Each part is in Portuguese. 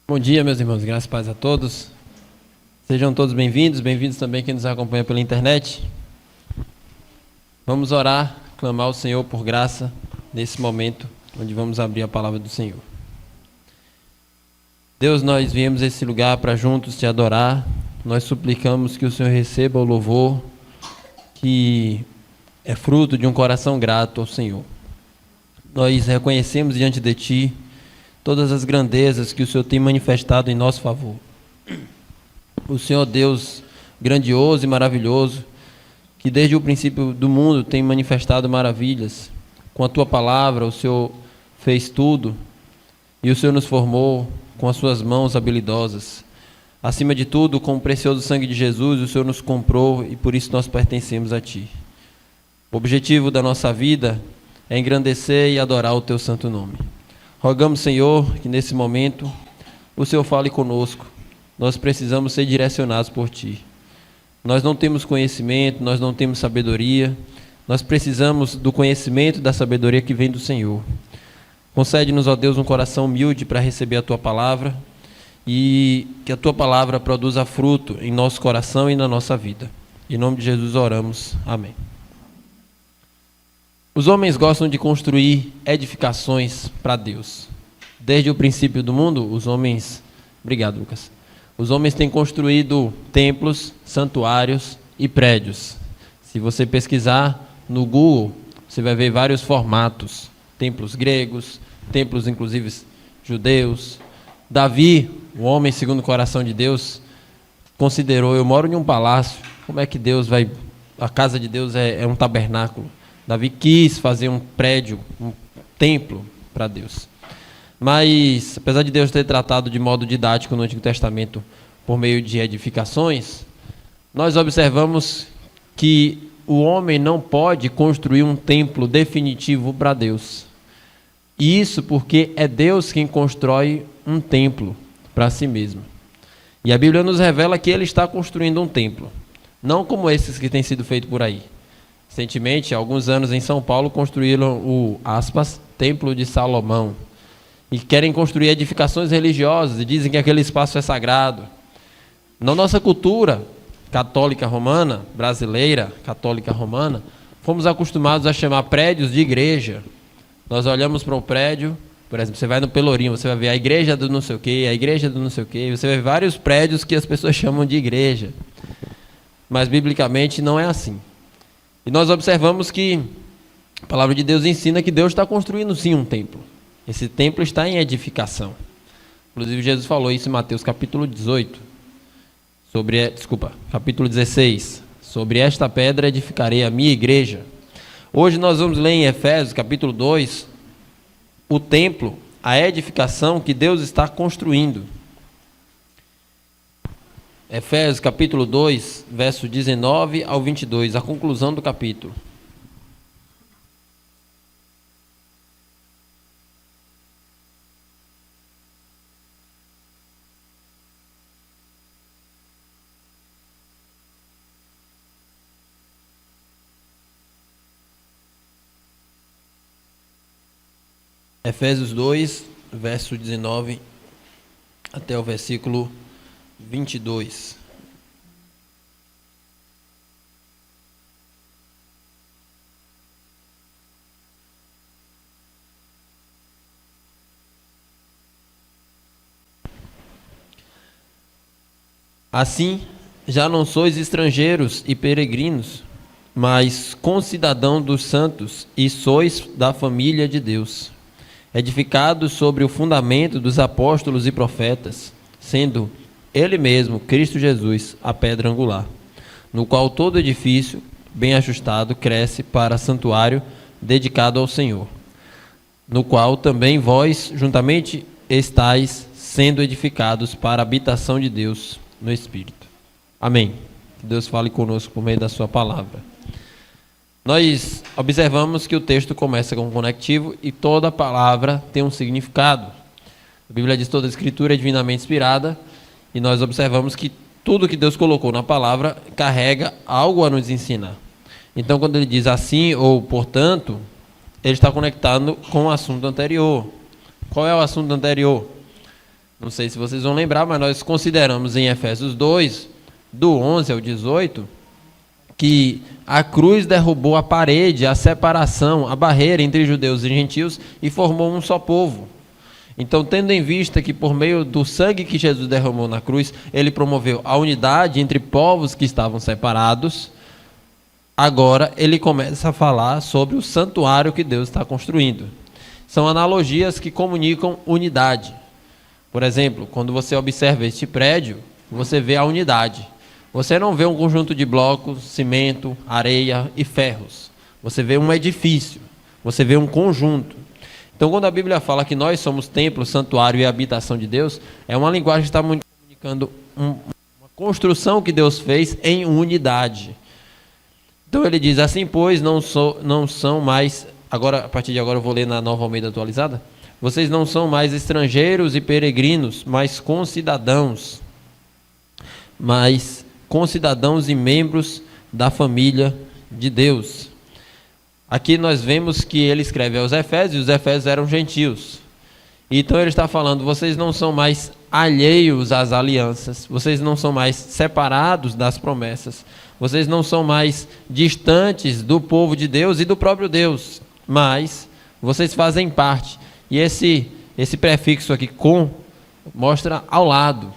Bom dia, meus irmãos, graças e paz a todos. Sejam todos bem-vindos também quem nos acompanha pela internet. Vamos orar, clamar ao Senhor por graça nesse momento, onde vamos abrir a palavra do Senhor. Deus, nós viemos a esse lugar para juntos te adorar. Nós suplicamos que o Senhor receba o louvor, que é fruto de um coração grato ao Senhor. Nós reconhecemos diante de Ti todas as grandezas que o Senhor tem manifestado em nosso favor. O Senhor Deus grandioso e maravilhoso, que desde o princípio do mundo tem manifestado maravilhas. Com a Tua palavra, o Senhor fez tudo e o Senhor nos formou com as Suas mãos habilidosas. Acima de tudo, com o precioso sangue de Jesus, o Senhor nos comprou e por isso nós pertencemos a Ti. O objetivo da nossa vida é engrandecer e adorar o Teu santo nome. Rogamos, Senhor, que nesse momento o Senhor fale conosco. Nós precisamos ser direcionados por Ti. Nós não temos conhecimento, nós não temos sabedoria. Nós precisamos do conhecimento e da sabedoria que vem do Senhor. Concede-nos, ó Deus, um coração humilde para receber a Tua palavra e que a Tua palavra produza fruto em nosso coração e na nossa vida. Em nome de Jesus oramos. Amém. Os homens gostam de construir edificações para Deus. Desde o princípio do mundo, os homens... Obrigado, Lucas. Os homens têm construído templos, santuários e prédios. Se você pesquisar no Google, você vai ver vários formatos. Templos gregos, templos inclusive judeus. Davi, o homem segundo o coração de Deus, considerou: eu moro em um palácio, como é que Deus vai... A casa de Deus é um tabernáculo. Davi quis fazer um prédio, um templo para Deus. Mas, apesar de Deus ter tratado de modo didático no Antigo Testamento por meio de edificações, nós observamos que o homem não pode construir um templo definitivo para Deus. E isso porque é Deus quem constrói um templo para si mesmo. E a Bíblia nos revela que Ele está construindo um templo, não como esses que têm sido feitos por aí. Recentemente, há alguns anos em São Paulo, construíram o, Templo de Salomão. E querem construir edificações religiosas e dizem que aquele espaço é sagrado. Na nossa cultura católica romana, brasileira, católica romana, fomos acostumados a chamar prédios de igreja. Nós olhamos para um prédio, por exemplo, você vai no Pelourinho, você vai ver a igreja do não sei o quê, a igreja do não sei o quê, você vai ver vários prédios que as pessoas chamam de igreja. Mas, biblicamente, não é assim. E nós observamos que a palavra de Deus ensina que Deus está construindo sim um templo. Esse templo está em edificação. Inclusive Jesus falou isso em Mateus capítulo 18. Capítulo 16. Sobre esta pedra edificarei a minha igreja. Hoje nós vamos ler em Efésios capítulo 2 o templo, a edificação que Deus está construindo. Efésios capítulo 2, verso 19 ao 22, a conclusão do capítulo. Efésios 2, verso 19 até o versículo 22. Assim, já não sois estrangeiros e peregrinos, mas concidadão dos santos e sois da família de Deus, edificados sobre o fundamento dos apóstolos e profetas, sendo Ele mesmo, Cristo Jesus, a pedra angular, no qual todo edifício, bem ajustado, cresce para santuário dedicado ao Senhor, no qual também vós, juntamente, estáis sendo edificados para a habitação de Deus no Espírito. Amém. Que Deus fale conosco por meio da sua palavra. Nós observamos que o texto começa com um conectivo e toda palavra tem um significado. A Bíblia diz que toda a Escritura é divinamente inspirada e nós observamos que tudo que Deus colocou na palavra carrega algo a nos ensinar. Então, quando ele diz assim ou portanto, ele está conectado com o assunto anterior. Qual é o assunto anterior? Não sei se vocês vão lembrar, mas nós consideramos em Efésios 2, do 11 ao 18, que a cruz derrubou a parede, a separação, a barreira entre judeus e gentios e formou um só povo. Então, tendo em vista que por meio do sangue que Jesus derramou na cruz, ele promoveu a unidade entre povos que estavam separados, agora ele começa a falar sobre o santuário que Deus está construindo. São analogias que comunicam unidade. Por exemplo, quando você observa este prédio, você vê a unidade. Você não vê um conjunto de blocos, cimento, areia e ferros. Você vê um edifício, você vê um conjunto. Então, quando a Bíblia fala que nós somos templo, santuário e habitação de Deus, é uma linguagem que está comunicando uma construção que Deus fez em unidade. Então ele diz assim, pois não são mais, agora, a partir de agora eu vou ler na Nova Almeida atualizada, vocês não são mais estrangeiros e peregrinos, mas concidadãos e membros da família de Deus. Aqui nós vemos que ele escreve aos Efésios, e os Efésios eram gentios. Então ele está falando, vocês não são mais alheios às alianças, vocês não são mais separados das promessas, vocês não são mais distantes do povo de Deus e do próprio Deus, mas vocês fazem parte. E esse prefixo aqui, com, mostra ao lado.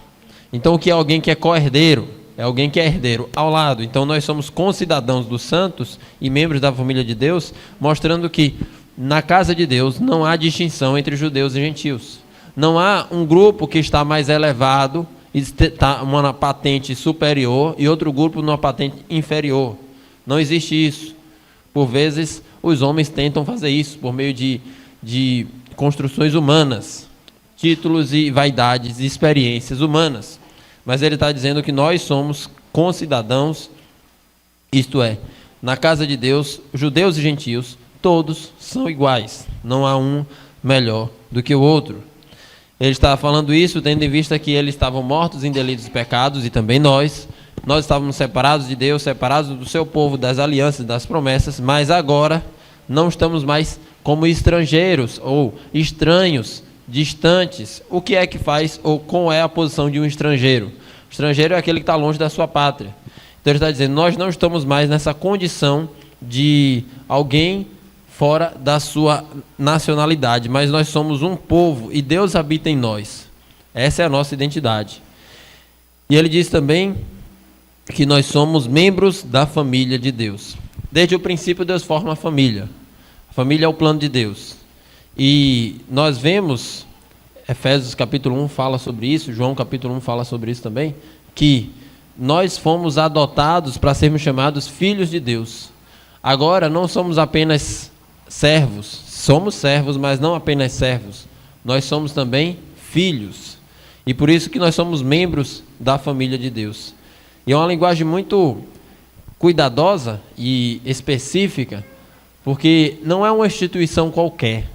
Então o que é alguém que é co-herdeiro? É alguém que é herdeiro ao lado. Então nós somos concidadãos dos santos e membros da família de Deus, mostrando que na casa de Deus não há distinção entre judeus e gentios. Não há um grupo que está mais elevado e está numa patente superior e outro grupo numa patente inferior. Não existe isso. Por vezes os homens tentam fazer isso por meio de construções humanas, títulos e vaidades e experiências humanas. Mas ele está dizendo que nós somos concidadãos, isto é, na casa de Deus, judeus e gentios, todos são iguais. Não há um melhor do que o outro. Ele está falando isso tendo em vista que eles estavam mortos em delitos e pecados, e também nós estávamos separados de Deus, separados do seu povo, das alianças, das promessas, mas agora não estamos mais como estrangeiros ou estranhos, distantes. O que é que faz, ou qual é a posição de um estrangeiro? O estrangeiro é aquele que está longe da sua pátria. Então ele está dizendo, nós não estamos mais nessa condição de alguém fora da sua nacionalidade, mas nós somos um povo e Deus habita em nós. Essa é a nossa identidade. E ele diz também que nós somos membros da família de Deus. Desde o princípio Deus forma a família. A família é o plano de Deus. E nós vemos, Efésios capítulo 1 fala sobre isso, João capítulo 1 fala sobre isso também, que nós fomos adotados para sermos chamados filhos de Deus. Agora não somos apenas servos, somos servos, mas não apenas servos. Nós somos também filhos. E por isso que nós somos membros da família de Deus. E é uma linguagem muito cuidadosa e específica, porque não é uma instituição qualquer.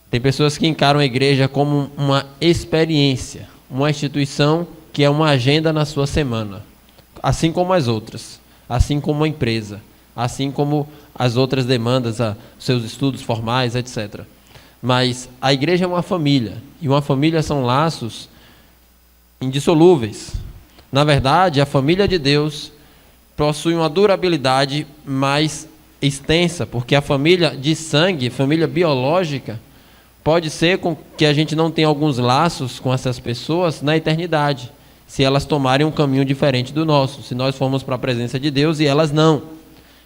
Tem pessoas que encaram a igreja como uma experiência, uma instituição que é uma agenda na sua semana, assim como as outras, assim como a empresa, assim como as outras demandas, seus estudos formais, etc. Mas a igreja é uma família, e uma família são laços indissolúveis. Na verdade, a família de Deus possui uma durabilidade mais extensa, porque a família de sangue, família biológica, pode ser com que a gente não tenha alguns laços com essas pessoas na eternidade, se elas tomarem um caminho diferente do nosso, se nós formos para a presença de Deus e elas não.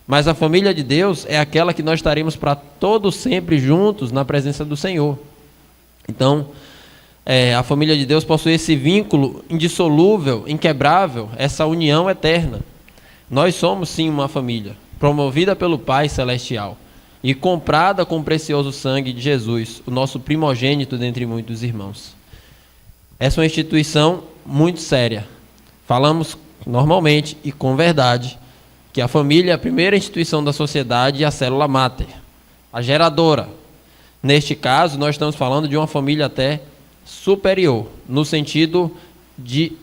Mas a família de Deus é aquela que nós estaremos para todo sempre juntos na presença do Senhor. Então, a família de Deus possui esse vínculo indissolúvel, inquebrável, essa união eterna. Nós somos sim uma família, promovida pelo Pai Celestial e comprada com o precioso sangue de Jesus, o nosso primogênito dentre muitos irmãos. Essa é uma instituição muito séria. Falamos normalmente e com verdade que a família é a primeira instituição da sociedade e a célula máter, a geradora. Neste caso, nós estamos falando de uma família até superior, no sentido de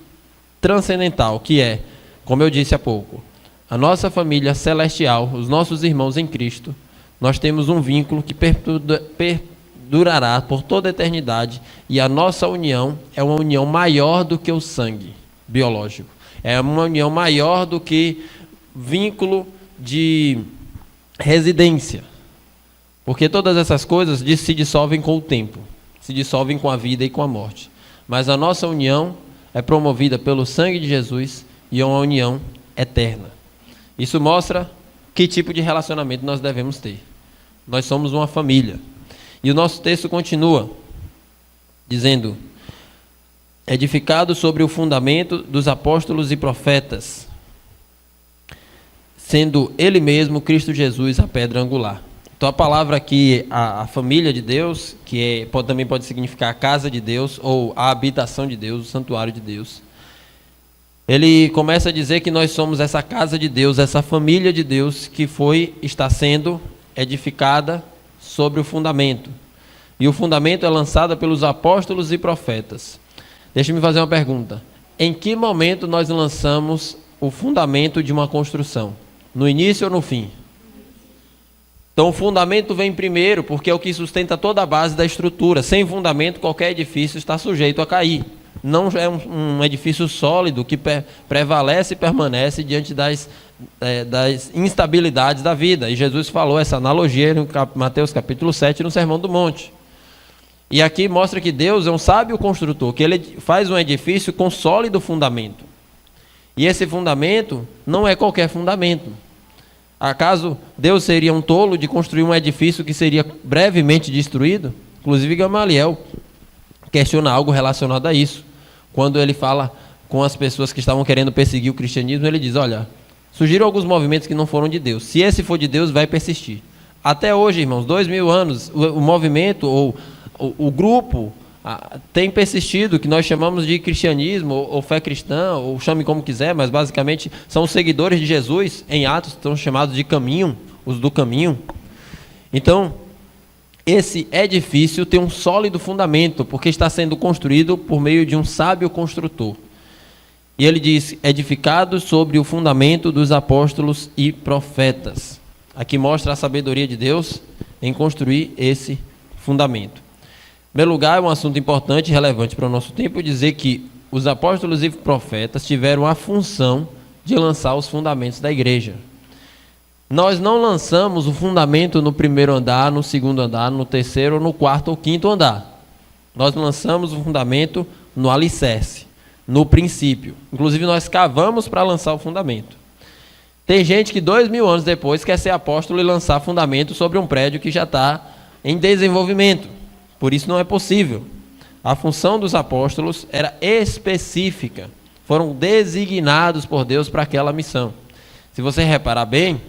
transcendental, que é, como eu disse há pouco, a nossa família celestial, os nossos irmãos em Cristo, nós temos um vínculo que durará por toda a eternidade, e a nossa união é uma união maior do que o sangue biológico. É uma união maior do que vínculo de residência. Porque todas essas coisas se dissolvem com o tempo, se dissolvem com a vida e com a morte. Mas a nossa união é promovida pelo sangue de Jesus e é uma união eterna. Isso mostra que tipo de relacionamento nós devemos ter. Nós somos uma família. E o nosso texto continua dizendo: edificado sobre o fundamento dos apóstolos e profetas, sendo ele mesmo, Cristo Jesus, a pedra angular. Então a palavra aqui, a família de Deus, que também pode significar a casa de Deus, ou a habitação de Deus, o santuário de Deus. Ele começa a dizer que nós somos essa casa de Deus, essa família de Deus que está sendo edificada sobre o fundamento. E o fundamento é lançado pelos apóstolos e profetas. Deixa-me fazer uma pergunta. Em que momento nós lançamos o fundamento de uma construção? No início ou no fim? Então o fundamento vem primeiro, porque é o que sustenta toda a base da estrutura. Sem fundamento, qualquer edifício está sujeito a cair. Não é um edifício sólido que prevalece e permanece diante das instabilidades da vida. E Jesus falou essa analogia em Mateus capítulo 7, no Sermão do Monte. E aqui mostra que Deus é um sábio construtor, que ele faz um edifício com sólido fundamento. E esse fundamento não é qualquer fundamento. Acaso Deus seria um tolo de construir um edifício que seria brevemente destruído? Inclusive Gamaliel questiona algo relacionado a isso. Quando ele fala com as pessoas que estavam querendo perseguir o cristianismo, ele diz: olha, surgiram alguns movimentos que não foram de Deus. Se esse for de Deus, vai persistir. Até hoje, irmãos, 2000 anos, o movimento ou o grupo tem persistido, que nós chamamos de cristianismo, ou fé cristã, ou chame como quiser, mas basicamente são os seguidores de Jesus. Em Atos estão chamados de caminho, os do caminho. Então, esse edifício tem um sólido fundamento, porque está sendo construído por meio de um sábio construtor. E ele diz: edificado sobre o fundamento dos apóstolos e profetas. Aqui mostra a sabedoria de Deus em construir esse fundamento. Em primeiro lugar, é um assunto importante e relevante para o nosso tempo dizer que os apóstolos e profetas tiveram a função de lançar os fundamentos da igreja. Nós não lançamos o fundamento no primeiro andar, no segundo andar, no terceiro, no quarto ou quinto andar. Nós lançamos o fundamento no alicerce, no princípio. Inclusive, nós cavamos para lançar o fundamento. Tem gente que 2000 anos depois quer ser apóstolo e lançar fundamento sobre um prédio que já está em desenvolvimento. Por isso não é possível. A função dos apóstolos era específica. Foram designados por Deus para aquela missão. Se você reparar bem,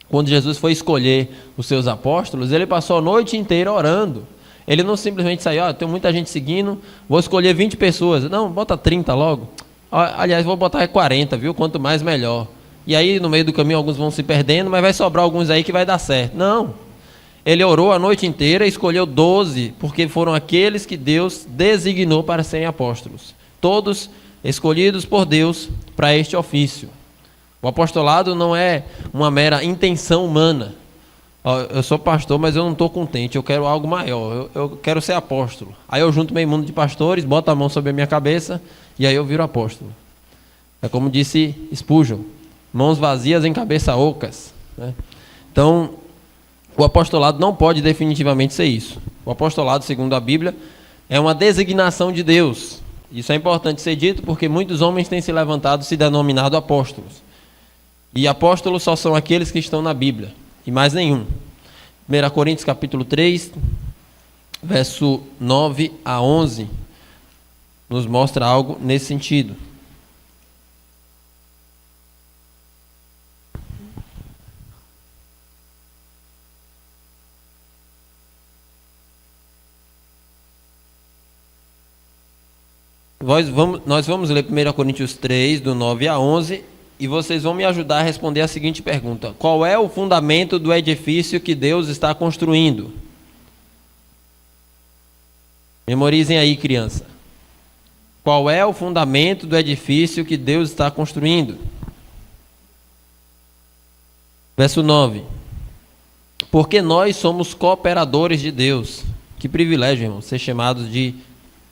quando Jesus foi escolher os seus apóstolos, ele passou a noite inteira orando. Ele não simplesmente saiu: tem muita gente seguindo, vou escolher 20 pessoas. Não, bota 30 logo. Aliás, vou botar 40, viu? Quanto mais, melhor. E aí, no meio do caminho, alguns vão se perdendo, mas vai sobrar alguns aí que vai dar certo. Não. Ele orou a noite inteira e escolheu 12, porque foram aqueles que Deus designou para serem apóstolos. Todos escolhidos por Deus para este ofício. O apostolado não é uma mera intenção humana. Eu sou pastor, mas eu não estou contente, eu quero algo maior, eu quero ser apóstolo. Aí eu junto meio mundo de pastores, boto a mão sobre a minha cabeça e aí eu viro apóstolo. É como disse Spurgeon: mãos vazias em cabeça ocas. Né? Então, o apostolado não pode definitivamente ser isso. O apostolado, segundo a Bíblia, é uma designação de Deus. Isso é importante ser dito porque muitos homens têm se levantado e se denominado apóstolos. E apóstolos só são aqueles que estão na Bíblia, e mais nenhum. 1 Coríntios capítulo 3, verso 9 a 11, nos mostra algo nesse sentido. Nós vamos ler 1 Coríntios 3, do 9 a 11, e vocês vão me ajudar a responder a seguinte pergunta: qual é o fundamento do edifício que Deus está construindo? Memorizem aí, criança. Qual é o fundamento do edifício que Deus está construindo? Verso 9. Porque nós somos cooperadores de Deus. Que privilégio, irmão, ser chamados de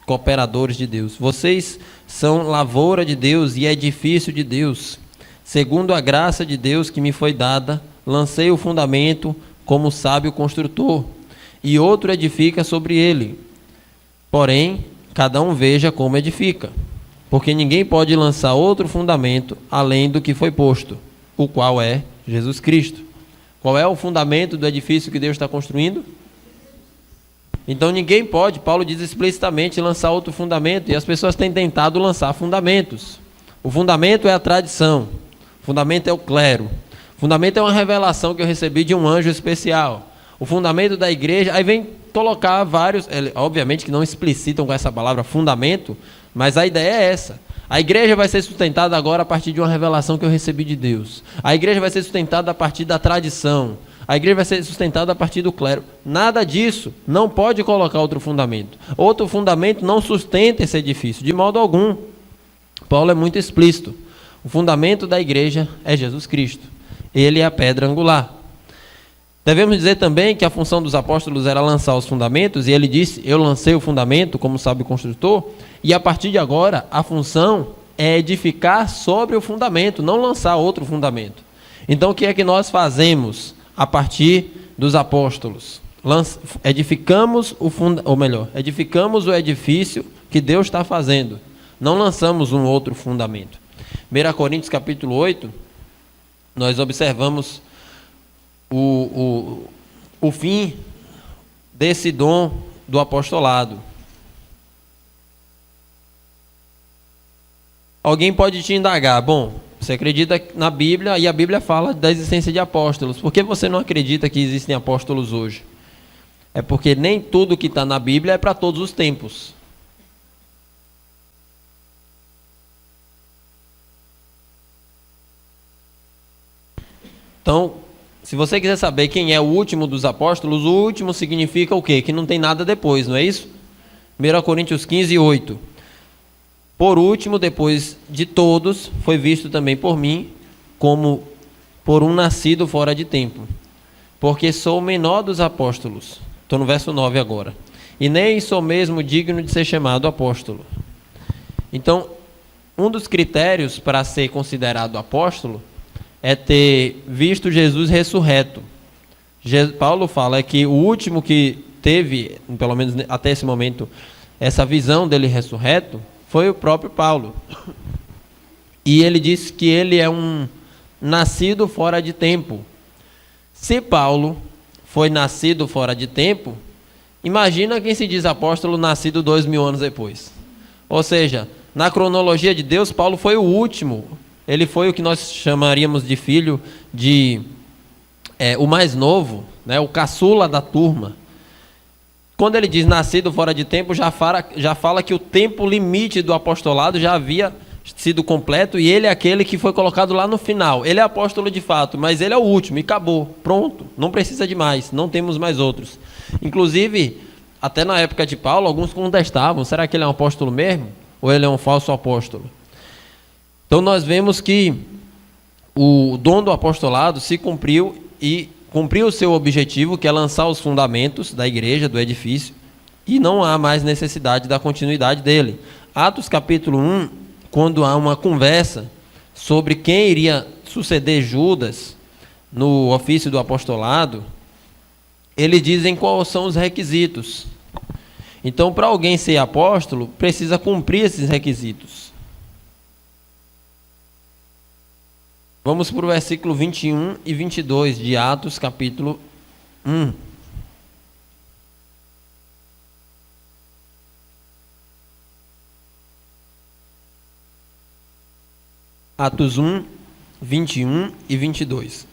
cooperadores de Deus. Vocês são lavoura de Deus e edifício de Deus. Segundo a graça de Deus que me foi dada, lancei o fundamento como sábio construtor, e outro edifica sobre ele. Porém, cada um veja como edifica, porque ninguém pode lançar outro fundamento além do que foi posto, o qual é Jesus Cristo. Qual é o fundamento do edifício que Deus está construindo? Então ninguém pode, Paulo diz explicitamente, lançar outro fundamento, e as pessoas têm tentado lançar fundamentos. O fundamento é a tradição, o fundamento é o clero, o fundamento é uma revelação que eu recebi de um anjo especial. O fundamento da igreja, aí vem colocar vários, obviamente que não explicitam com essa palavra fundamento, mas a ideia é essa. A igreja vai ser sustentada agora a partir de uma revelação que eu recebi de Deus. A igreja vai ser sustentada a partir da tradição. A igreja vai ser sustentada a partir do clero. Nada disso. Não pode colocar outro fundamento. Outro fundamento não sustenta esse edifício, de modo algum. Paulo é muito explícito. O fundamento da igreja é Jesus Cristo. Ele é a pedra angular. Devemos dizer também que a função dos apóstolos era lançar os fundamentos, e ele disse, eu lancei o fundamento como sábio construtor, e a partir de agora a função é edificar sobre o fundamento, não lançar outro fundamento. Então o que é que nós fazemos a partir dos apóstolos? Edificamos edificamos o edifício que Deus está fazendo, não lançamos um outro fundamento. 1 Coríntios capítulo 8, nós observamos o fim desse dom do apostolado. Alguém pode te indagar, bom, você acredita na Bíblia e a Bíblia fala da existência de apóstolos, por que você não acredita que existem apóstolos hoje? É porque nem tudo que está na Bíblia é para todos os tempos. Então, se você quiser saber quem é o último dos apóstolos, o último significa o quê? Que não tem nada depois, não é isso? 1 Coríntios 15, 8. Por último, depois de todos, foi visto também por mim, como por um nascido fora de tempo. Porque sou o menor dos apóstolos. Estou no verso 9 agora. E nem sou mesmo digno de ser chamado apóstolo. Então, um dos critérios para ser considerado apóstolo é ter visto Jesus ressurreto. Paulo fala que o último que teve, pelo menos até esse momento, essa visão dele ressurreto, foi o próprio Paulo. E ele disse que ele é um nascido fora de tempo. Se Paulo foi nascido fora de tempo, imagina quem se diz apóstolo nascido 2000 anos depois. Ou seja, na cronologia de Deus, Paulo foi o último. Ele foi o que nós chamaríamos de filho de o mais novo, né, o caçula da turma. Quando ele diz nascido fora de tempo, já fala que o tempo limite do apostolado já havia sido completo, e ele é aquele que foi colocado lá no final. Ele é apóstolo de fato, mas ele é o último, e acabou, pronto, não precisa de mais, não temos mais outros. Inclusive, até na época de Paulo, alguns contestavam, será que ele é um apóstolo mesmo? Ou ele é um falso apóstolo? Então nós vemos que o dom do apostolado se cumpriu e cumpriu o seu objetivo, que é lançar os fundamentos da igreja, do edifício, e não há mais necessidade da continuidade dele. Atos capítulo 1, quando há uma conversa sobre quem iria suceder Judas no ofício do apostolado, eles dizem quais são os requisitos. Então, para alguém ser apóstolo, precisa cumprir esses requisitos. Vamos para o versículo 21 e 22 de Atos, capítulo 1. Atos 1, 21 e 22.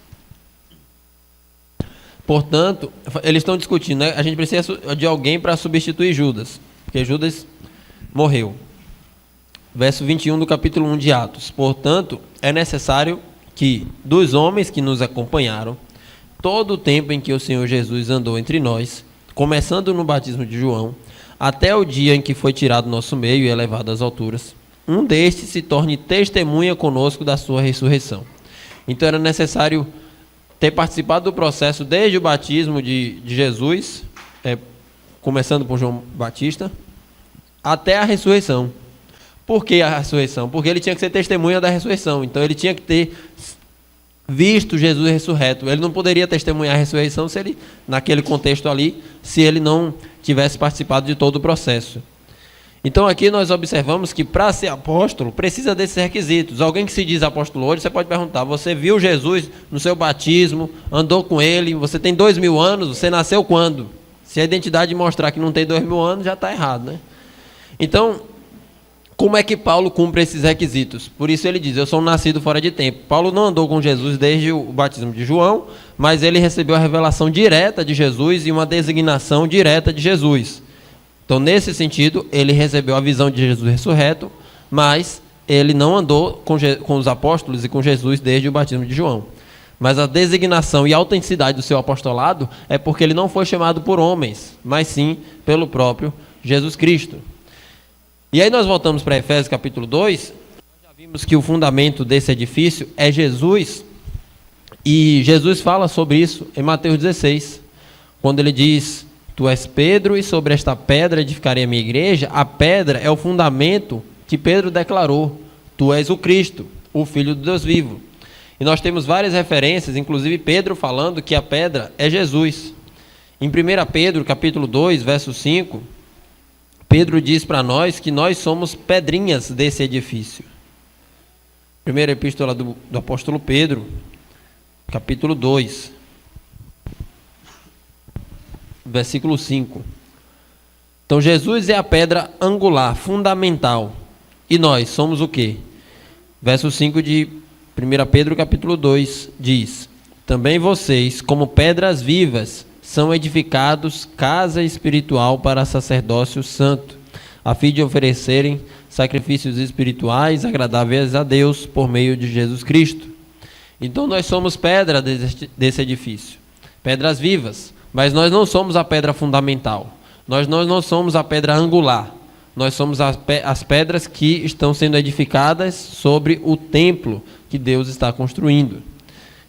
Portanto, eles estão discutindo, né? A gente precisa de alguém para substituir Judas, porque Judas morreu. Verso 21 do capítulo 1 de Atos. Portanto, é necessário que dos homens que nos acompanharam, todo o tempo em que o Senhor Jesus andou entre nós, começando no batismo de João, até o dia em que foi tirado do nosso meio e elevado às alturas, um destes se torne testemunha conosco da sua ressurreição. Então era necessário ter participado do processo desde o batismo de Jesus, começando por João Batista, até a ressurreição. Por que a ressurreição? Porque ele tinha que ser testemunha da ressurreição. Então ele tinha que ter visto Jesus ressurreto. Ele não poderia testemunhar a ressurreição se ele, naquele contexto ali, se ele não tivesse participado de todo o processo. Então aqui nós observamos que para ser apóstolo precisa desses requisitos. Alguém que se diz apóstolo hoje, você pode perguntar: você viu Jesus no seu batismo, andou com ele, você tem 2000 anos, você nasceu quando? Se a identidade mostrar que não tem 2000 anos, já está errado, né? Então, como é que Paulo cumpre esses requisitos? Por isso ele diz: eu sou um nascido fora de tempo. Paulo não andou com Jesus desde o batismo de João, mas ele recebeu a revelação direta de Jesus e uma designação direta de Jesus. Então, nesse sentido, ele recebeu a visão de Jesus ressurreto, mas ele não andou com os apóstolos e com Jesus desde o batismo de João. Mas a designação e a autenticidade do seu apostolado é porque ele não foi chamado por homens, mas sim pelo próprio Jesus Cristo. E aí nós voltamos para Efésios capítulo 2, já vimos que o fundamento desse edifício é Jesus, e Jesus fala sobre isso em Mateus 16, quando ele diz: tu és Pedro, e sobre esta pedra edificarei a minha igreja. A pedra é o fundamento que Pedro declarou: tu és o Cristo, o Filho do Deus vivo. E nós temos várias referências, inclusive Pedro falando que a pedra é Jesus. Em 1 Pedro capítulo 2, verso 5, Pedro diz para nós que nós somos pedrinhas desse edifício. Primeira epístola do apóstolo Pedro, capítulo 2, versículo 5. Então Jesus é a pedra angular, fundamental. E nós somos o quê? Verso 5 de 1 Pedro capítulo 2 diz: também vocês, como pedras vivas, são edificados casa espiritual para sacerdócio santo, a fim de oferecerem sacrifícios espirituais agradáveis a Deus por meio de Jesus Cristo. Então nós somos pedra desse edifício, pedras vivas, mas nós não somos a pedra fundamental, nós não somos a pedra angular, nós somos as pedras que estão sendo edificadas sobre o templo que Deus está construindo.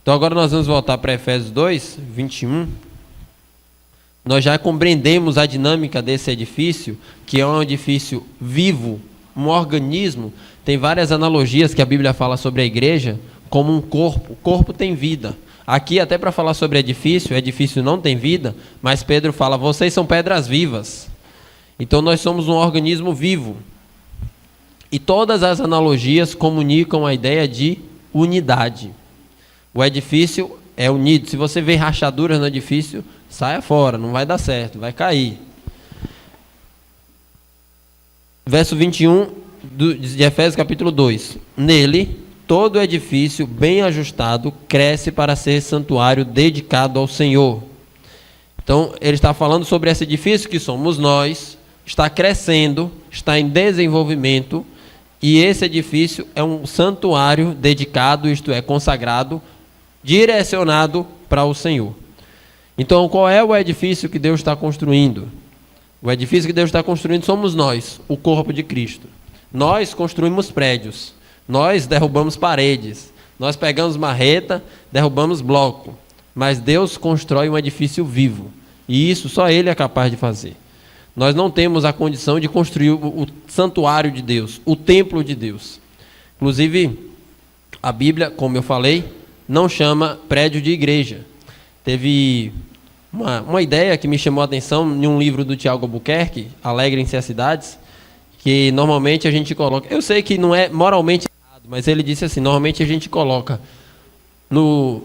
Então agora nós vamos voltar para Efésios 2, 21. Nós já compreendemos a dinâmica desse edifício, que é um edifício vivo, um organismo. Tem várias analogias que a Bíblia fala sobre a igreja como um corpo. O corpo tem vida. Aqui, até para falar sobre edifício, o edifício não tem vida, mas Pedro fala: vocês são pedras vivas. Então nós somos um organismo vivo. E todas as analogias comunicam a ideia de unidade. O edifício é unido. Se você vê rachaduras no edifício, saia fora, não vai dar certo, vai cair. Verso 21 de Efésios capítulo 2. Nele, todo edifício bem ajustado cresce para ser santuário dedicado ao Senhor. Então, ele está falando sobre esse edifício que somos nós, está crescendo, está em desenvolvimento, e esse edifício é um santuário dedicado, isto é, consagrado, direcionado para o Senhor. Então, qual é o edifício que Deus está construindo? O edifício que Deus está construindo somos nós, o corpo de Cristo. Nós construímos prédios, nós derrubamos paredes, nós pegamos marreta, derrubamos bloco, mas Deus constrói um edifício vivo, e isso só Ele é capaz de fazer. Nós não temos a condição de construir o santuário de Deus, o templo de Deus. Inclusive, a Bíblia, como eu falei, não chama prédio de igreja. Teve uma ideia que me chamou a atenção em um livro do Tiago Albuquerque, Alegrem-se as Cidades, que normalmente a gente coloca... Eu sei que não é moralmente errado, mas ele disse assim: normalmente a gente coloca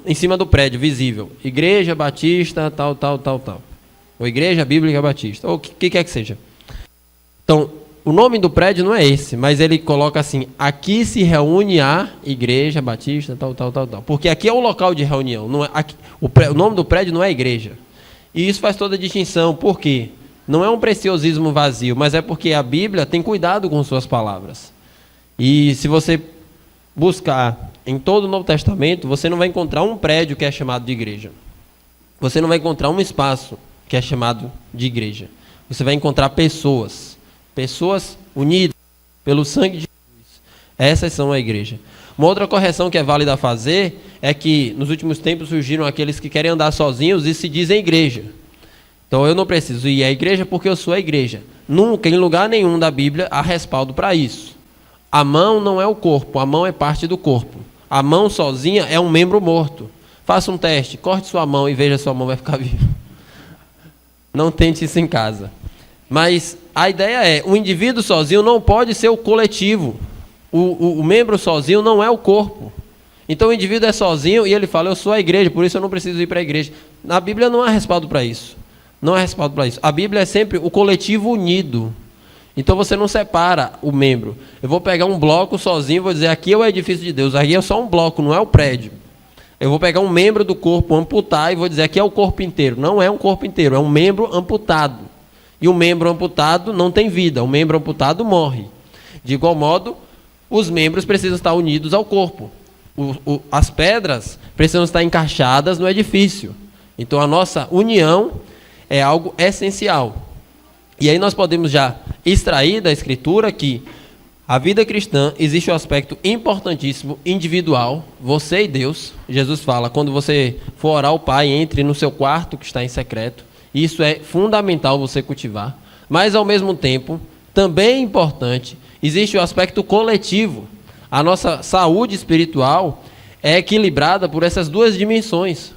em cima do prédio, visível, Igreja Batista, tal. Ou Igreja Bíblica Batista, ou o que quer que seja. Então, o nome do prédio não é esse, mas ele coloca assim: aqui se reúne a Igreja Batista, tal. Porque aqui é o local de reunião. Não é, aqui, o nome do prédio não é igreja. E isso faz toda a distinção. Por quê? Não é um preciosismo vazio, mas é porque a Bíblia tem cuidado com suas palavras. E se você buscar em todo o Novo Testamento, você não vai encontrar um prédio que é chamado de igreja. Você não vai encontrar um espaço que é chamado de igreja. Você vai encontrar pessoas unidas pelo sangue de Jesus. Essas são a igreja. Uma outra correção que é válida a fazer é que nos últimos tempos surgiram aqueles que querem andar sozinhos e se dizem igreja. Então eu não preciso ir à igreja porque eu sou a igreja. Nunca, em lugar nenhum da Bíblia, há respaldo para isso. A mão não é o corpo, a mão é parte do corpo. A mão sozinha é um membro morto. Faça um teste, corte sua mão e veja se sua mão vai ficar viva. Não tente isso em casa. Mas a ideia é, o indivíduo sozinho não pode ser o coletivo. O membro sozinho não é o corpo. Então o indivíduo é sozinho e ele fala, eu sou a igreja, por isso eu não preciso ir para a igreja. Na Bíblia não há respaldo para isso. Não há respaldo para isso. A Bíblia é sempre o coletivo unido. Então você não separa o membro. Eu vou pegar um bloco sozinho e vou dizer, aqui é o edifício de Deus, aqui é só um bloco, não é o prédio. Eu vou pegar um membro do corpo, amputar, e vou dizer, aqui é o corpo inteiro. Não é um corpo inteiro, é um membro amputado. E o membro amputado não tem vida, o membro amputado morre. De igual modo, os membros precisam estar unidos ao corpo. As pedras precisam estar encaixadas no edifício. Então a nossa união é algo essencial. E aí nós podemos já extrair da Escritura que a vida cristã existe um aspecto importantíssimo, individual, você e Deus. Jesus fala, quando você for orar ao Pai, entre no seu quarto que está em secreto. Isso é fundamental você cultivar. Mas ao mesmo tempo, também é importante, existe o aspecto coletivo. A nossa saúde espiritual é equilibrada por essas duas dimensões.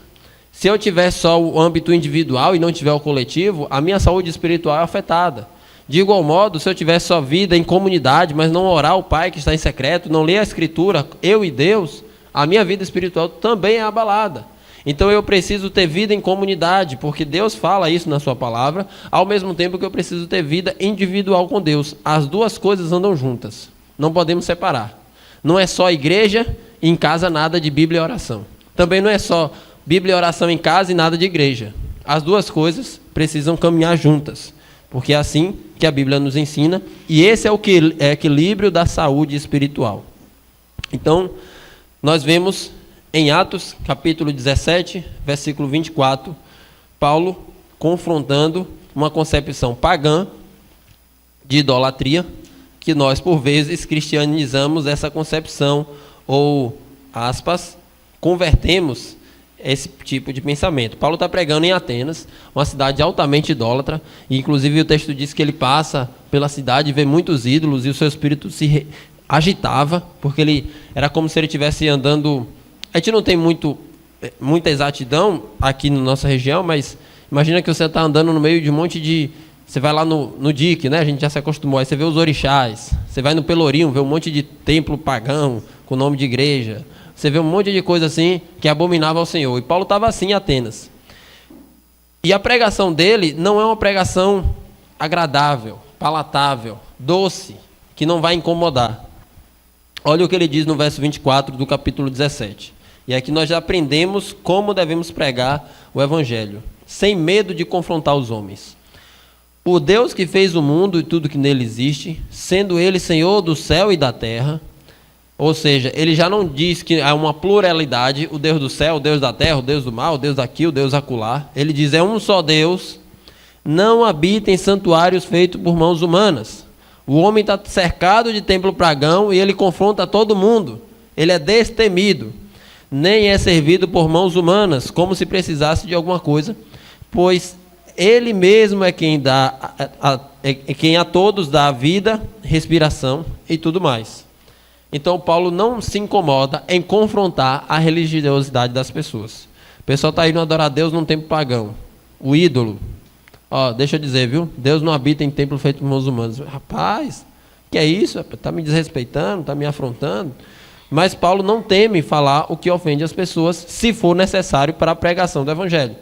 Se eu tiver só o âmbito individual e não tiver o coletivo, a minha saúde espiritual é afetada. De igual modo, se eu tiver só vida em comunidade, mas não orar ao Pai que está em secreto, não ler a Escritura, eu e Deus, a minha vida espiritual também é abalada. Então eu preciso ter vida em comunidade, porque Deus fala isso na sua palavra, ao mesmo tempo que eu preciso ter vida individual com Deus. As duas coisas andam juntas, não podemos separar. Não é só igreja e em casa nada de Bíblia e oração. Também não é só Bíblia e oração em casa e nada de igreja. As duas coisas precisam caminhar juntas, porque é assim que a Bíblia nos ensina, e esse é o equilíbrio da saúde espiritual. Então, nós vemos em Atos, capítulo 17, versículo 24, Paulo confrontando uma concepção pagã de idolatria, que nós, por vezes, cristianizamos essa concepção, ou, aspas, convertemos esse tipo de pensamento. Paulo está pregando em Atenas, uma cidade altamente idólatra, e inclusive o texto diz que ele passa pela cidade e vê muitos ídolos, e o seu espírito se agitava, porque ele era como se ele estivesse andando. A gente não tem muita exatidão aqui na nossa região, mas imagina que você está andando no meio de um monte de... Você vai lá no DIC, né? A gente já se acostumou, aí você vê os orixás, você vai no Pelourinho, vê um monte de templo pagão, com nome de igreja, você vê um monte de coisa assim, que é abominável ao Senhor. E Paulo estava assim em Atenas. E a pregação dele não é uma pregação agradável, palatável, doce, que não vai incomodar. Olha o que ele diz no verso 24 do capítulo 17. E aqui nós já aprendemos como devemos pregar o Evangelho, sem medo de confrontar os homens. O Deus que fez o mundo e tudo que nele existe, sendo ele Senhor do céu e da terra, ou seja, ele já não diz que há uma pluralidade, o Deus do céu, o Deus da terra, o Deus do mar, o Deus daqui, o Deus acolá. Ele diz, é um só Deus, não habita em santuários feitos por mãos humanas. O homem está cercado de templo pagão e ele confronta todo mundo. Ele é destemido, nem é servido por mãos humanas, como se precisasse de alguma coisa, pois ele mesmo é quem quem a todos dá vida, respiração e tudo mais. Então Paulo não se incomoda em confrontar a religiosidade das pessoas. O pessoal está indo adorar a Deus num templo pagão. O ídolo. Ó, deixa eu dizer, viu? Deus não habita em templo feito por mãos humanas. Rapaz, que é isso? Está me desrespeitando, está me afrontando. Mas Paulo não teme falar o que ofende as pessoas, se for necessário para a pregação do Evangelho.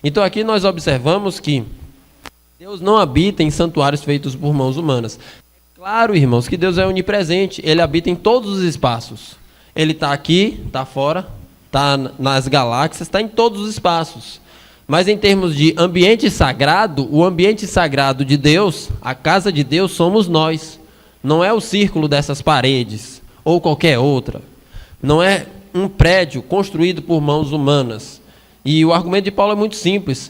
Então aqui nós observamos que Deus não habita em santuários feitos por mãos humanas. Claro, irmãos, que Deus é onipresente, Ele habita em todos os espaços. Ele está aqui, está fora, está nas galáxias, está em todos os espaços. Mas em termos de ambiente sagrado, o ambiente sagrado de Deus, a casa de Deus, somos nós. Não é o círculo dessas paredes, ou qualquer outra. Não é um prédio construído por mãos humanas. E o argumento de Paulo é muito simples.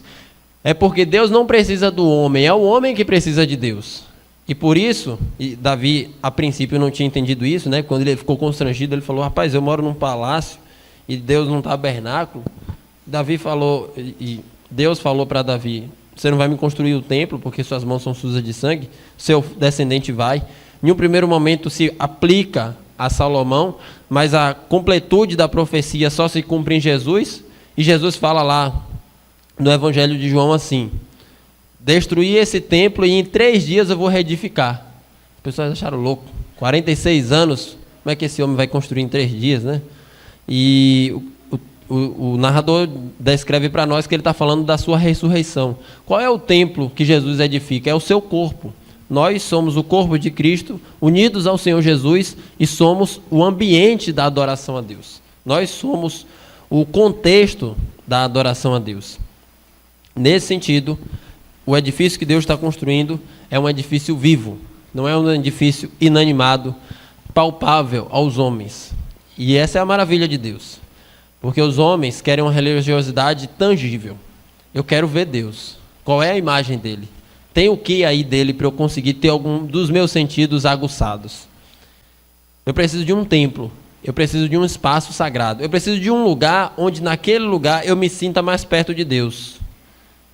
É porque Deus não precisa do homem, é o homem que precisa de Deus. E por isso, e Davi a princípio não tinha entendido isso, né? Quando ele ficou constrangido, ele falou, rapaz, eu moro num palácio e Deus num tabernáculo. Davi falou, e Deus falou para Davi, você não vai me construir o templo, porque suas mãos são sujas de sangue, seu descendente vai. Em um primeiro momento se aplica a Salomão, mas a completude da profecia só se cumpre em Jesus, e Jesus fala lá no Evangelho de João assim: destruir esse templo e em 3 dias eu vou reedificar. As pessoas acharam louco, 46 anos, como é que esse homem vai construir em 3 dias, né? E o narrador descreve para nós que ele está falando da sua ressurreição. Qual é o templo que Jesus edifica? É o seu corpo. Nós somos o corpo de Cristo, unidos ao Senhor Jesus, e somos o ambiente da adoração a Deus. Nós somos o contexto da adoração a Deus. Nesse sentido, o edifício que Deus está construindo é um edifício vivo, não é um edifício inanimado, palpável aos homens. E essa é a maravilha de Deus. Porque os homens querem uma religiosidade tangível. Eu quero ver Deus. Qual é a imagem dele? Tem o que aí dele para eu conseguir ter algum dos meus sentidos aguçados? Eu preciso de um templo. Eu preciso de um espaço sagrado. Eu preciso de um lugar onde naquele lugar eu me sinta mais perto de Deus.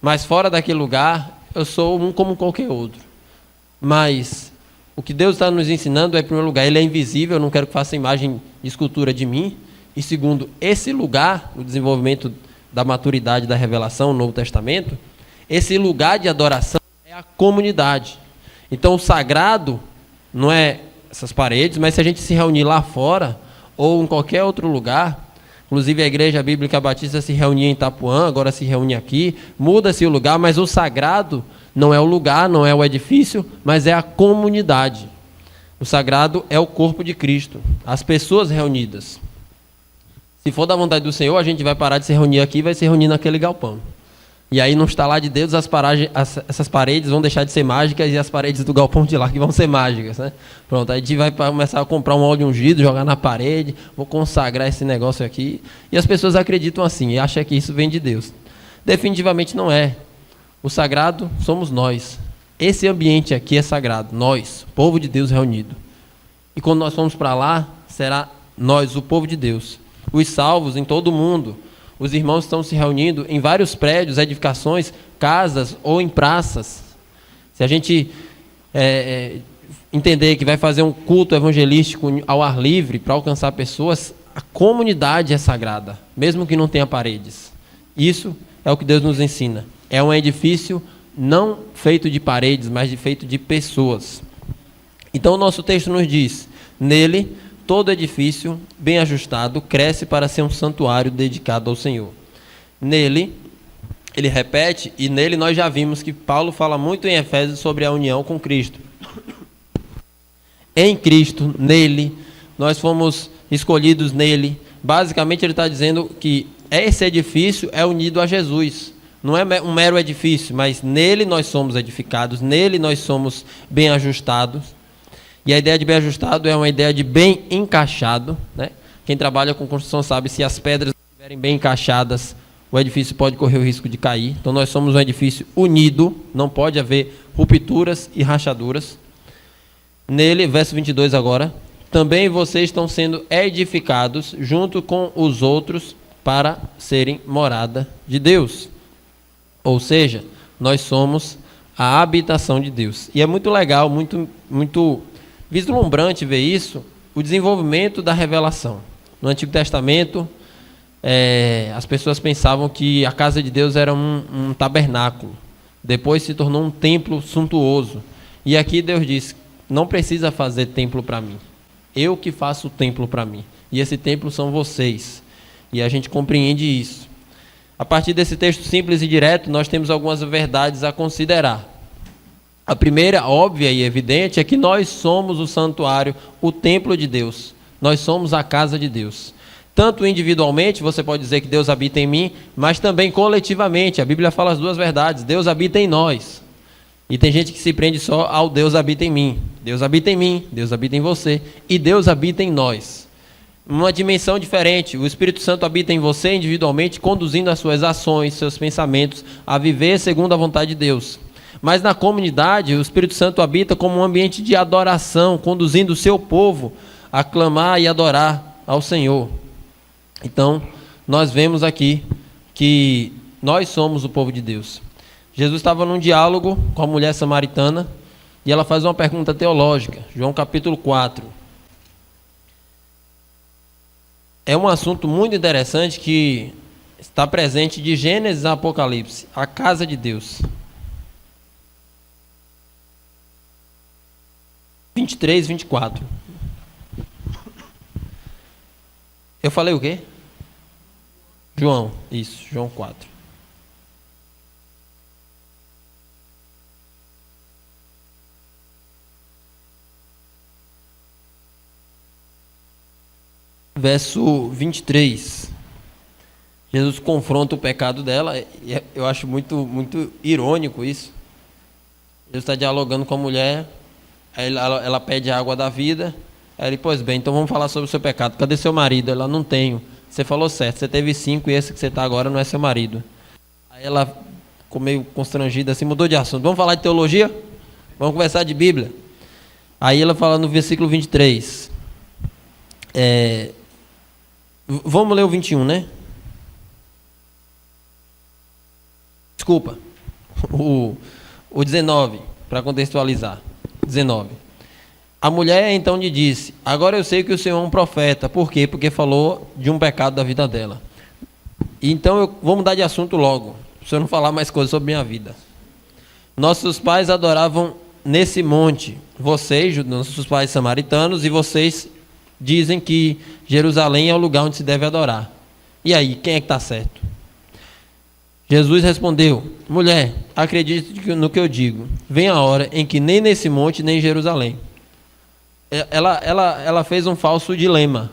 Mas fora daquele lugar, eu sou um como qualquer outro. Mas o que Deus está nos ensinando é, em primeiro lugar, ele é invisível, eu não quero que faça imagem de escultura de mim. E segundo, esse lugar, o desenvolvimento da maturidade da revelação, no Novo Testamento, esse lugar de adoração é a comunidade. Então o sagrado não é essas paredes, mas se a gente se reunir lá fora, ou em qualquer outro lugar, inclusive a Igreja Bíblica Batista se reunia em Itapuã, agora se reúne aqui, muda-se o lugar, mas o sagrado não é o lugar, não é o edifício, mas é a comunidade. O sagrado é o corpo de Cristo, as pessoas reunidas. Se for da vontade do Senhor, a gente vai parar de se reunir aqui e vai se reunir naquele galpão. E aí, no estalar de Deus, essas paredes vão deixar de ser mágicas e as paredes do galpão de lá que vão ser mágicas, né? Pronto, aí a gente vai começar a comprar um óleo ungido, jogar na parede, vou consagrar esse negócio aqui. E as pessoas acreditam assim e acham que isso vem de Deus. Definitivamente não é. O sagrado somos nós. Esse ambiente aqui é sagrado, nós, povo de Deus reunido. E quando nós formos para lá, será nós, o povo de Deus. Os salvos em todo o mundo, os irmãos estão se reunindo em vários prédios, edificações, casas ou em praças. Se a gente entender que vai fazer um culto evangelístico ao ar livre para alcançar pessoas, a comunidade é sagrada, mesmo que não tenha paredes. Isso é o que Deus nos ensina. É um edifício não feito de paredes, mas feito de pessoas. Então o nosso texto nos diz, nele todo edifício bem ajustado cresce para ser um santuário dedicado ao Senhor. Nele, ele repete, e nele nós já vimos que Paulo fala muito em Efésios sobre a união com Cristo. Em Cristo, nele, nós fomos escolhidos nele. Basicamente ele está dizendo que esse edifício é unido a Jesus. Não é um mero edifício, mas nele nós somos edificados, nele nós somos bem ajustados. E a ideia de bem ajustado é uma ideia de bem encaixado, né? Quem trabalha com construção sabe, se as pedras estiverem bem encaixadas, o edifício pode correr o risco de cair. Então nós somos um edifício unido, não pode haver rupturas e rachaduras. Nele, verso 22 agora, também vocês estão sendo edificados junto com os outros para serem morada de Deus. Ou seja, nós somos a habitação de Deus. E é muito legal, muito vislumbrante ver isso, o desenvolvimento da revelação. No Antigo Testamento, as pessoas pensavam que a casa de Deus era um tabernáculo. Depois se tornou um templo suntuoso. E aqui Deus diz, não precisa fazer templo para mim. Eu que faço o templo para mim. E esse templo são vocês. E a gente compreende isso. A partir desse texto simples e direto, nós temos algumas verdades a considerar. A primeira, óbvia e evidente, é que nós somos o santuário, o templo de Deus. Nós somos a casa de Deus. Tanto individualmente, você pode dizer que Deus habita em mim, mas também coletivamente. A Bíblia fala as duas verdades. Deus habita em nós. E tem gente que se prende só ao Deus habita em mim. Deus habita em mim, Deus habita em você. E Deus habita em nós. Uma dimensão diferente. O Espírito Santo habita em você individualmente, conduzindo as suas ações, seus pensamentos, a viver segundo a vontade de Deus. Mas na comunidade, o Espírito Santo habita como um ambiente de adoração, conduzindo o seu povo a clamar e adorar ao Senhor. Então, nós vemos aqui que nós somos o povo de Deus. Jesus estava num diálogo com a mulher samaritana e ela faz uma pergunta teológica. João capítulo 4. É um assunto muito interessante que está presente de Gênesis a Apocalipse, a casa de Deus. 23, 24. Eu falei o quê? João, isso, João 4. Verso 23. Jesus confronta o pecado dela, e eu acho muito irônico isso. Jesus está dialogando com a mulher, aí ela pede a água da vida, aí ele, pois bem, então vamos falar sobre o seu pecado. Cadê seu marido? Ela, não tenho. Você falou certo, você teve 5 e esse que você está agora não é seu marido. Aí ela ficou meio constrangida assim, mudou de assunto. Vamos falar de teologia? Vamos conversar de Bíblia? Aí ela fala no versículo 23. Vamos ler o 21, né? Desculpa. O 19, para contextualizar. 19. A mulher então lhe disse, agora eu sei que o Senhor é um profeta. Por quê? Porque falou de um pecado da vida dela. Então eu vou mudar de assunto logo, para o Senhor não falar mais coisas sobre minha vida. Nossos pais adoravam nesse monte. Vocês, nossos pais samaritanos, e vocês dizem que Jerusalém é o lugar onde se deve adorar. E aí, quem é que está certo? Jesus respondeu, mulher, acredite no que eu digo. Vem a hora em que nem nesse monte, nem em Jerusalém. Ela fez um falso dilema.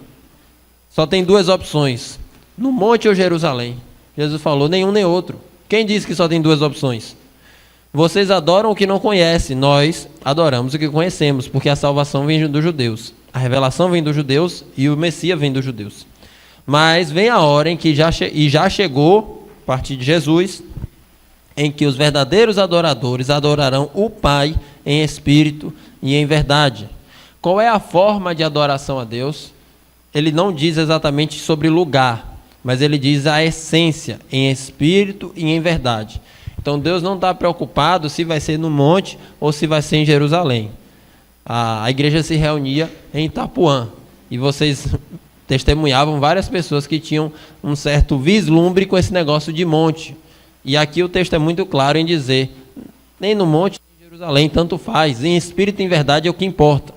Só tem 2 opções, no monte ou Jerusalém. Jesus falou, nenhum nem outro. Quem disse que só tem 2 opções? Vocês adoram o que não conhecem, nós adoramos o que conhecemos, porque a salvação vem dos judeus. A revelação vem dos judeus e o Messias vem dos judeus. Mas vem a hora em que já chegou, a partir de Jesus, em que os verdadeiros adoradores adorarão o Pai em espírito e em verdade. Qual é a forma de adoração a Deus? Ele não diz exatamente sobre lugar, mas ele diz a essência, em espírito e em verdade. Então Deus não está preocupado se vai ser no monte ou se vai ser em Jerusalém. A igreja se reunia em Itapuã e vocês testemunhavam várias pessoas que tinham um certo vislumbre com esse negócio de monte. E aqui o texto é muito claro em dizer, nem no monte nem em Jerusalém, tanto faz, em espírito e em verdade é o que importa.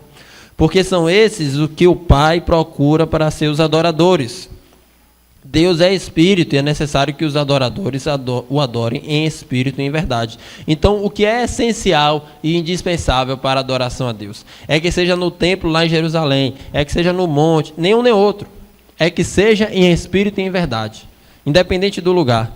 Porque são esses o que o Pai procura para seus adoradores. Deus é espírito e é necessário que os adoradores o adorem em espírito e em verdade. Então, o que é essencial e indispensável para a adoração a Deus? É que seja no templo lá em Jerusalém, é que seja no monte, nenhum nem outro. É que seja em espírito e em verdade, independente do lugar.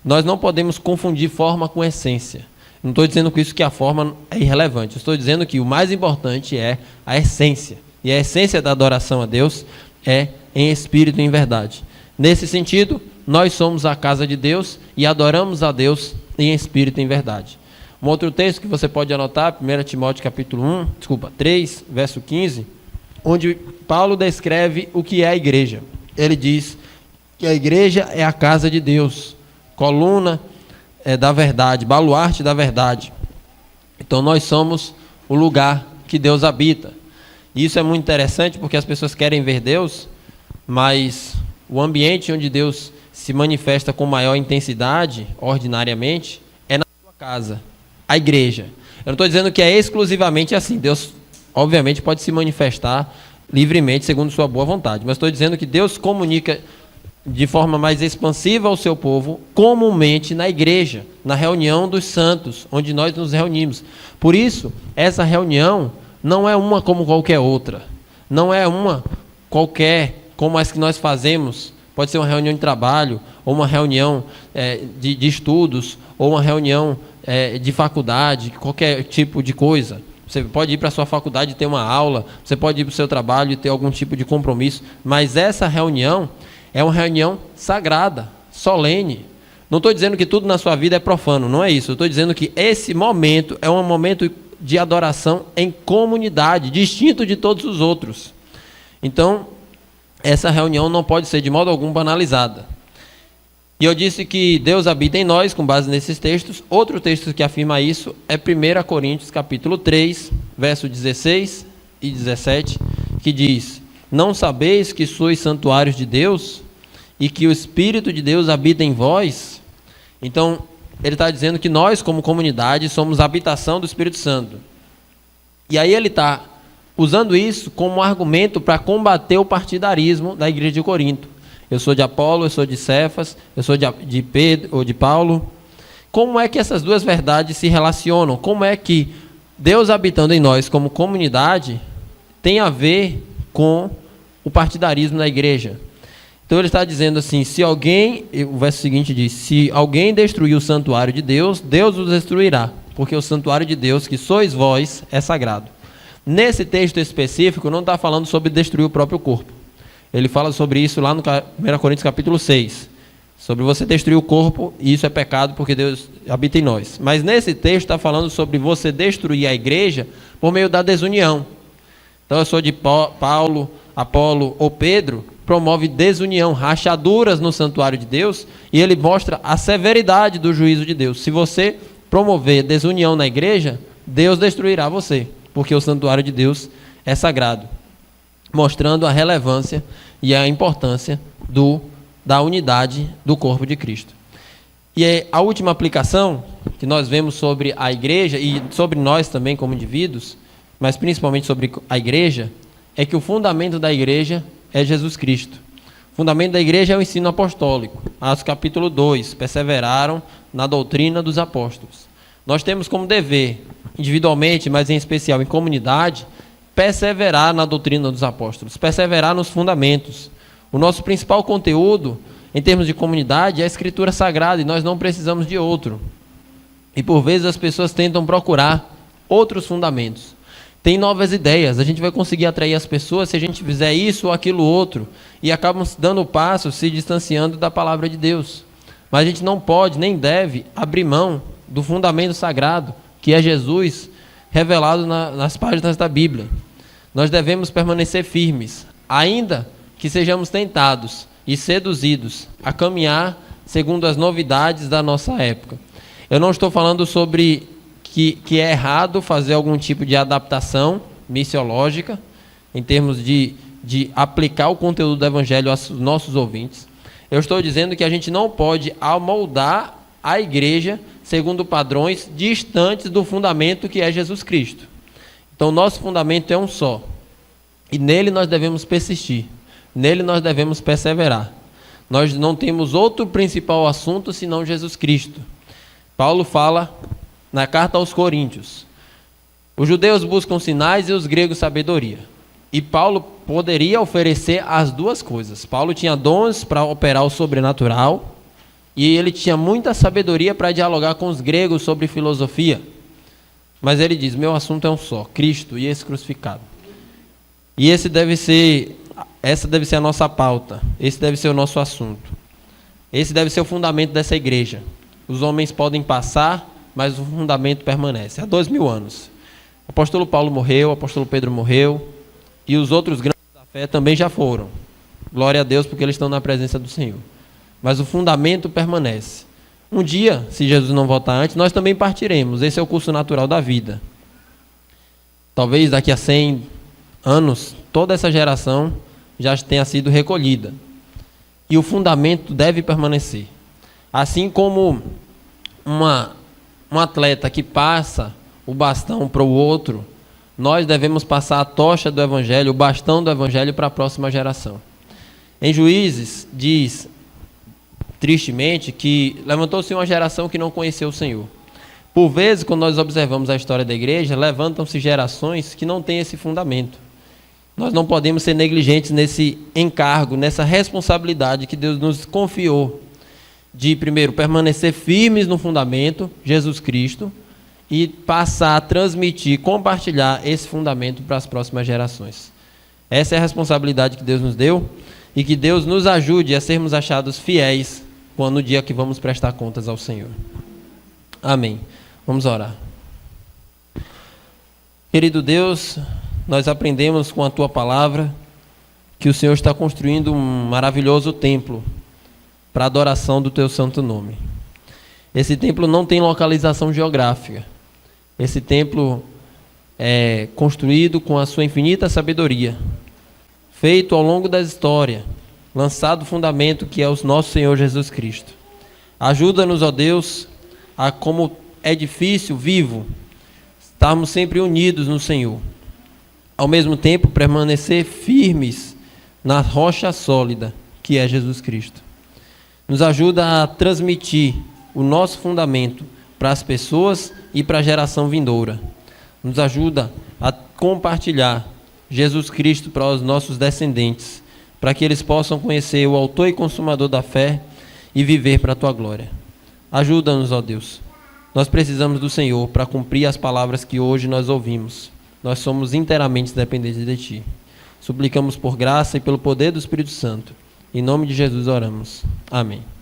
Nós não podemos confundir forma com essência. Não estou dizendo com isso que a forma é irrelevante. Estou dizendo que o mais importante é a essência. E a essência da adoração a Deus é em espírito e em verdade. Nesse sentido, nós somos a casa de Deus e adoramos a Deus em espírito e em verdade. Um outro texto que você pode anotar, 1 Timóteo capítulo 3, verso 15, onde Paulo descreve o que é a igreja. Ele diz que a igreja é a casa de Deus, coluna da verdade, baluarte da verdade. Então nós somos o lugar que Deus habita. E isso é muito interessante porque as pessoas querem ver Deus, mas o ambiente onde Deus se manifesta com maior intensidade, ordinariamente, é na sua casa, a igreja. Eu não estou dizendo que é exclusivamente assim. Deus, obviamente, pode se manifestar livremente, segundo sua boa vontade. Mas estou dizendo que Deus comunica de forma mais expansiva ao seu povo, comumente na igreja, na reunião dos santos, onde nós nos reunimos. Por isso, essa reunião não é uma como qualquer outra. Não é uma qualquer como as que nós fazemos. Pode ser uma reunião de trabalho, ou uma reunião de estudos, ou uma reunião de faculdade, qualquer tipo de coisa. Você pode ir para a sua faculdade e ter uma aula, você pode ir para o seu trabalho e ter algum tipo de compromisso, mas essa reunião é uma reunião sagrada, solene. Não estou dizendo que tudo na sua vida é profano, não é isso. Eu estou dizendo que esse momento é um momento de adoração em comunidade, distinto de todos os outros. Então, essa reunião não pode ser de modo algum banalizada. E eu disse que Deus habita em nós, com base nesses textos. Outro texto que afirma isso é 1 Coríntios, capítulo 3, verso 16 e 17, que diz: não sabeis que sois santuários de Deus e que o Espírito de Deus habita em vós? Então, ele está dizendo que nós, como comunidade, somos a habitação do Espírito Santo. E aí ele está usando isso como argumento para combater o partidarismo da igreja de Corinto. Eu sou de Apolo, eu sou de Cefas, eu sou de Pedro ou de Paulo. Como é que essas duas verdades se relacionam? Como é que Deus habitando em nós como comunidade tem a ver com o partidarismo da igreja? Então ele está dizendo assim, se alguém, o verso seguinte diz, se alguém destruir o santuário de Deus, Deus o destruirá, porque o santuário de Deus, que sois vós, é sagrado. Nesse texto específico, não está falando sobre destruir o próprio corpo. Ele fala sobre isso lá no 1 Coríntios capítulo 6, sobre você destruir o corpo, e isso é pecado porque Deus habita em nós. Mas nesse texto está falando sobre você destruir a igreja por meio da desunião. Então eu sou de Paulo, Apolo ou Pedro, promove desunião, rachaduras no santuário de Deus, e ele mostra a severidade do juízo de Deus. Se você promover desunião na igreja, Deus destruirá você, porque o santuário de Deus é sagrado, mostrando a relevância e a importância da unidade do corpo de Cristo. E a última aplicação que nós vemos sobre a igreja e sobre nós também como indivíduos, mas principalmente sobre a igreja, é que o fundamento da igreja é Jesus Cristo. O fundamento da igreja é o ensino apostólico. Atos capítulo 2, perseveraram na doutrina dos apóstolos. Nós temos como dever, individualmente, mas em especial em comunidade, perseverar na doutrina dos apóstolos, perseverar nos fundamentos. O nosso principal conteúdo, em termos de comunidade, é a Escritura Sagrada, e nós não precisamos de outro. E por vezes as pessoas tentam procurar outros fundamentos. Tem novas ideias, a gente vai conseguir atrair as pessoas se a gente fizer isso ou aquilo outro, e acabam dando passo, se distanciando da palavra de Deus. Mas a gente não pode, nem deve, abrir mão do fundamento sagrado, que é Jesus, revelado nas páginas da Bíblia. Nós devemos permanecer firmes, ainda que sejamos tentados e seduzidos a caminhar segundo as novidades da nossa época. Eu não estou falando sobre que é errado fazer algum tipo de adaptação missiológica, em termos de aplicar o conteúdo do Evangelho aos nossos ouvintes. Eu estou dizendo que a gente não pode amoldar a igreja segundo padrões distantes do fundamento que é Jesus Cristo. Então, nosso fundamento é um só, e nele nós devemos persistir, nele nós devemos perseverar. Nós não temos outro principal assunto senão Jesus Cristo. Paulo fala na carta aos Coríntios, os judeus buscam sinais e os gregos sabedoria. E Paulo poderia oferecer as duas coisas. Paulo tinha dons para operar o sobrenatural, e ele tinha muita sabedoria para dialogar com os gregos sobre filosofia. Mas ele diz, meu assunto é um só, Cristo e esse crucificado. E essa deve ser a nossa pauta, esse deve ser o nosso assunto. Esse deve ser o fundamento dessa igreja. Os homens podem passar, mas o fundamento permanece. Há 2000 anos. O apóstolo Paulo morreu, o apóstolo Pedro morreu, e os outros grandes da fé também já foram. Glória a Deus, porque eles estão na presença do Senhor. Mas o fundamento permanece. Um dia, se Jesus não voltar antes, nós também partiremos. Esse é o curso natural da vida. Talvez daqui a 100 anos, toda essa geração já tenha sido recolhida. E o fundamento deve permanecer. Assim como um atleta que passa o bastão para o outro, nós devemos passar a tocha do Evangelho, o bastão do Evangelho para a próxima geração. Em Juízes, diz, tristemente, que levantou-se uma geração que não conheceu o Senhor. Por vezes, quando nós observamos a história da igreja, levantam-se gerações que não têm esse fundamento. Nós não podemos ser negligentes nesse encargo, nessa responsabilidade que Deus nos confiou, de, primeiro, permanecer firmes no fundamento, Jesus Cristo, e passar a transmitir, compartilhar esse fundamento para as próximas gerações. Essa é a responsabilidade que Deus nos deu, e que Deus nos ajude a sermos achados fiéis no dia que vamos prestar contas ao Senhor. Amém. Vamos orar. Querido Deus, nós aprendemos com a Tua palavra que o Senhor está construindo um maravilhoso templo. para a adoração do teu santo nome. Esse templo não tem localização geográfica. Esse templo é construído com a sua infinita sabedoria, feito ao longo da história, lançado o fundamento que é o nosso Senhor Jesus Cristo. Ajuda-nos, ó Deus, a como edifício vivo, estarmos sempre unidos no Senhor. Ao mesmo tempo, permanecer firmes na rocha sólida, que é Jesus Cristo. Nos ajuda a transmitir o nosso fundamento para as pessoas e para a geração vindoura. Nos ajuda a compartilhar Jesus Cristo para os nossos descendentes, para que eles possam conhecer o autor e consumador da fé e viver para a tua glória. Ajuda-nos, ó Deus. Nós precisamos do Senhor para cumprir as palavras que hoje nós ouvimos. Nós somos inteiramente dependentes de Ti. Suplicamos por graça e pelo poder do Espírito Santo. Em nome de Jesus oramos. Amém.